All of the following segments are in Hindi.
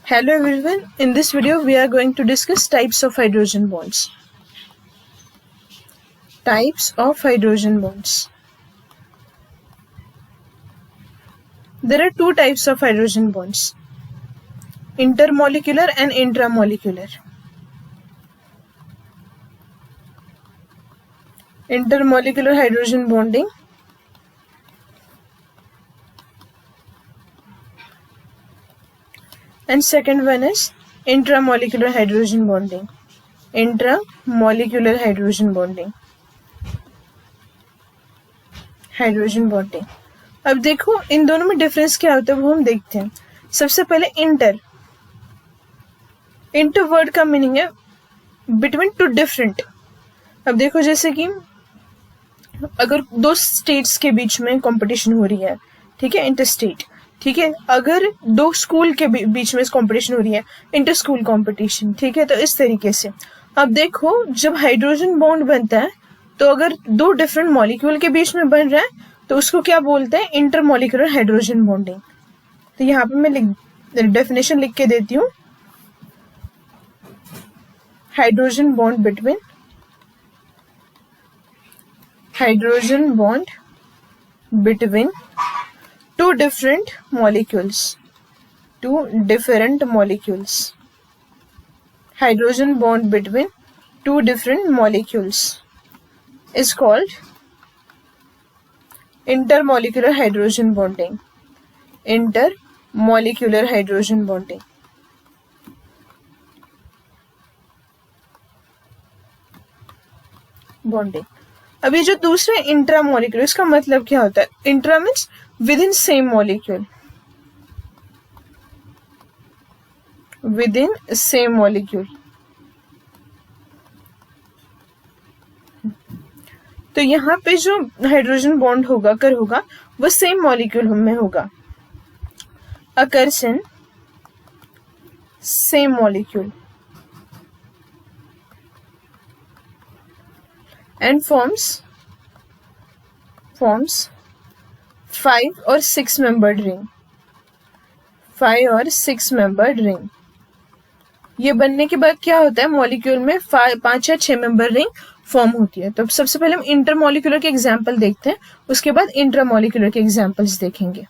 Hello everyone, in this video we are going to discuss types of hydrogen bonds. Types of hydrogen bonds. There are two types of hydrogen bonds, intermolecular and intramolecular. Intermolecular hydrogen bonding and second one is intramolecular hydrogen bonding. Intramolecular hydrogen bonding. Hydrogen bonding. अब देखो इन दोनों में डिफरेंस क्या होता है वो हम देखते हैं। सबसे पहले इंटर वर्ड का मीनिंग है बिटवीन टू डिफरेंट। अब देखो जैसे कि अगर दो स्टेट्स के बीच में कंपटीशन हो रही है, ठीक है, इंटर स्टेट, ठीक है, अगर दो स्कूल के बीच में कंपटीशन हो रही है, इंटर स्कूल कंपटीशन, ठीक है, तो इस तरीके से। अब देखो जब हाइड्रोजन बॉन्ड बनता है तो अगर दो डिफरेंट मॉलिक्यूल के बीच में बन रहा है तो उसको क्या बोलते हैं, इंटरमॉलिक्यूलर हाइड्रोजन बॉन्डिंग। तो यहाँ पे मैं डेफिनेशन लिख के देती हूँ। Hydrogen bond between two different molecules. Hydrogen bond between two different molecules is called intermolecular hydrogen bonding. Intermolecular hydrogen bonding. अब ये जो दूसरा इंट्रामोलिक्यूलर, इसका मतलब क्या होता है? Intra means with in same molecule, with in same molecule. तो यहाँ पे जो हाइड्रोजन बॉन्ड होगा वो सेम मॉलिक्यूल में होगा, occurs in same molecule and forms 5 or 6 membered ring. 5 or 6 membered ring. ये बनने के बाद क्या होता है, मॉलिक्यूल में 5 या 6 मेंबर रिंग फॉर्म होती है। तो सबसे पहले हम इंटरमॉलिक्यूलर के एग्जांपल देखते हैं, उसके बाद इंट्रामॉलिक्यूलर के एग्जांपल्स देखेंगे।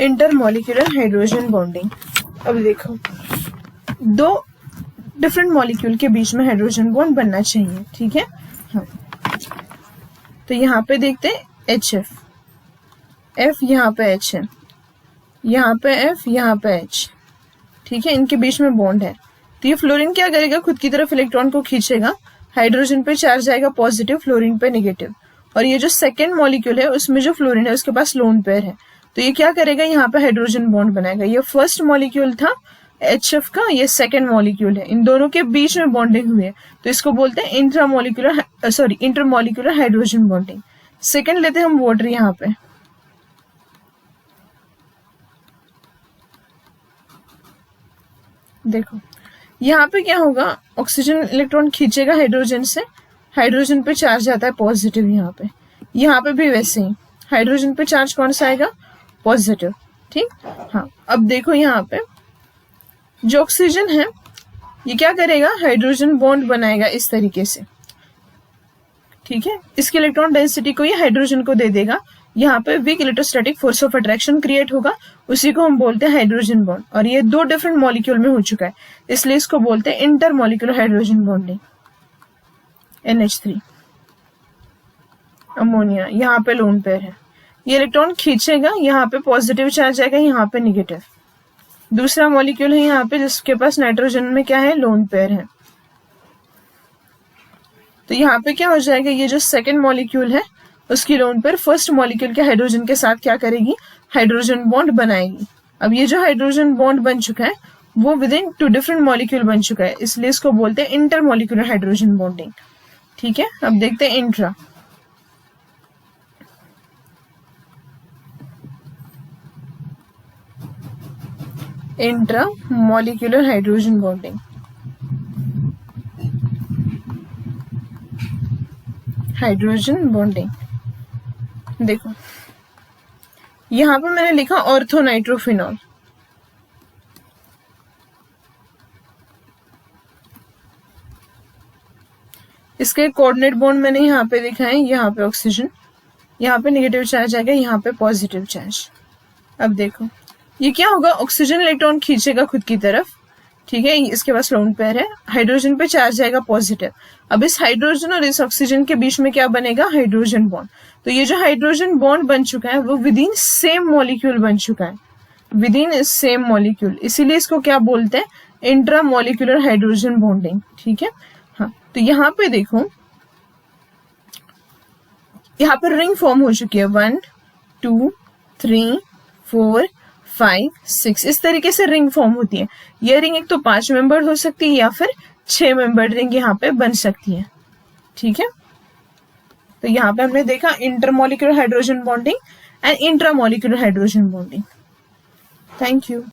Intermolecular hydrogen bonding. अब देखो दो डिफरेंट मॉलिक्यूल के बीच में हाइड्रोजन बॉन्ड बनना चाहिए, ठीक है। हाँ, तो यहाँ पे देखते हैं F यहाँ पे H है, यहाँ पे F, यहाँ पे H, ठीक है, इनके बीच में बॉन्ड है। तो ये फ्लोरीन क्या करेगा, खुद की तरफ इलेक्ट्रॉन को खींचेगा, हाइड्रोजन पे चार्ज आएगा पॉजिटिव, फ्लोरीन पे नेगेटिव। और ये जो सेकेंड मॉलिक्यूल है उसमें जो फ्लोरीन है उसके पास लोन पेयर है, तो ये क्या करेगा, यहाँ पे हाइड्रोजन बॉन्ड बनाएगा। ये फर्स्ट मॉलिक्यूल था HF का, ये सेकेंड मॉलिक्यूल है, इन दोनों के बीच में बॉन्डिंग हुई है, तो इसको बोलते हैं इंटरमॉलिक्यूलर हाइड्रोजन बॉन्डिंग। सेकेंड लेते हैं हम वाटर। यहाँ पे देखो यहाँ पे क्या होगा, ऑक्सीजन इलेक्ट्रॉन खींचेगा हाइड्रोजन से, हाइड्रोजन पे चार्ज आता है पॉजिटिव। यहाँ पे भी वैसे ही हाइड्रोजन पे चार्ज कौन सा आएगा, पॉजिटिव, ठीक। हाँ, अब देखो यहाँ पे जो ऑक्सीजन है ये क्या करेगा, हाइड्रोजन बॉन्ड बनाएगा इस तरीके से, ठीक है। इसकी इलेक्ट्रॉन डेंसिटी को ये हाइड्रोजन को दे देगा, यहाँ पे weak electrostatic force of attraction create होगा, उसी को हम बोलते हैं हाइड्रोजन बॉन्ड। और ये दो डिफरेंट मॉलिक्यूल में हो चुका है, इसलिए इसको बोलते हैं intermolecular hydrogen bonding. NH3 ammonia, यहाँ पे लोन पेयर है, ये इलेक्ट्रॉन खींचेगा, यहाँ पे पॉजिटिव चार्ज आएगा, यहाँ पे नेगेटिव। दूसरा मॉलिक्यूल है यहाँ पे जिसके पास नाइट्रोजन में क्या है, लोन पेयर है। तो यहाँ पे क्या हो जाएगा, ये जो सेकंड मॉलिक्यूल है उसकी लोन पेयर फर्स्ट मॉलिक्यूल के हाइड्रोजन के साथ क्या करेगी, हाइड्रोजन बॉन्ड बनाएगी। अब ये जो हाइड्रोजन बॉन्ड बन चुका है वो within two different molecule बन चुका है, इसलिए इसको बोलते हैं इंटरमॉलिक्यूलर हाइड्रोजन बॉन्डिंग, ठीक है। अब देखते हैं intra. Intra molecular hydrogen bonding. Hydrogen bonding देखो यहां पर मैंने लिखा ऑर्थोनाइट्रोफिनॉल, इसके कोऑर्डिनेट बॉन्ड मैंने यहाँ पे लिखा है, यहाँ पे ऑक्सीजन, यहाँ पे नेगेटिव चार्ज आएगा, यहाँ पे पॉजिटिव चार्ज। अब देखो ये क्या होगा, ऑक्सीजन इलेक्ट्रॉन खींचेगा खुद की तरफ, ठीक है, इसके पास लोन पेयर है, हाइड्रोजन पे चार्ज आएगा पॉजिटिव। अब इस हाइड्रोजन और इस ऑक्सीजन के बीच में क्या बनेगा, हाइड्रोजन बॉन्ड। तो ये जो हाइड्रोजन बॉन्ड बन चुका है वो विद इन सेम मॉलिक्यूल बन चुका है, विद इन सेम मॉलिक्यूल, इसीलिए इसको क्या बोलते हैं, इंट्रा मॉलिक्यूलर हाइड्रोजन बॉन्डिंग। ठीक है, हाँ तो यहाँ पे देखो यहाँ पर रिंग फॉर्म हो चुकी है, 1 2 3 4 5 6, इस तरीके से रिंग फॉर्म होती है। ये रिंग एक तो 5 मेंबर हो सकती है या फिर 6 मेंबर रिंग यहाँ पे बन सकती है। ठीक है, तो यहाँ पे हमने देखा intermolecular hydrogen bonding and intramolecular hydrogen bonding. Thank you.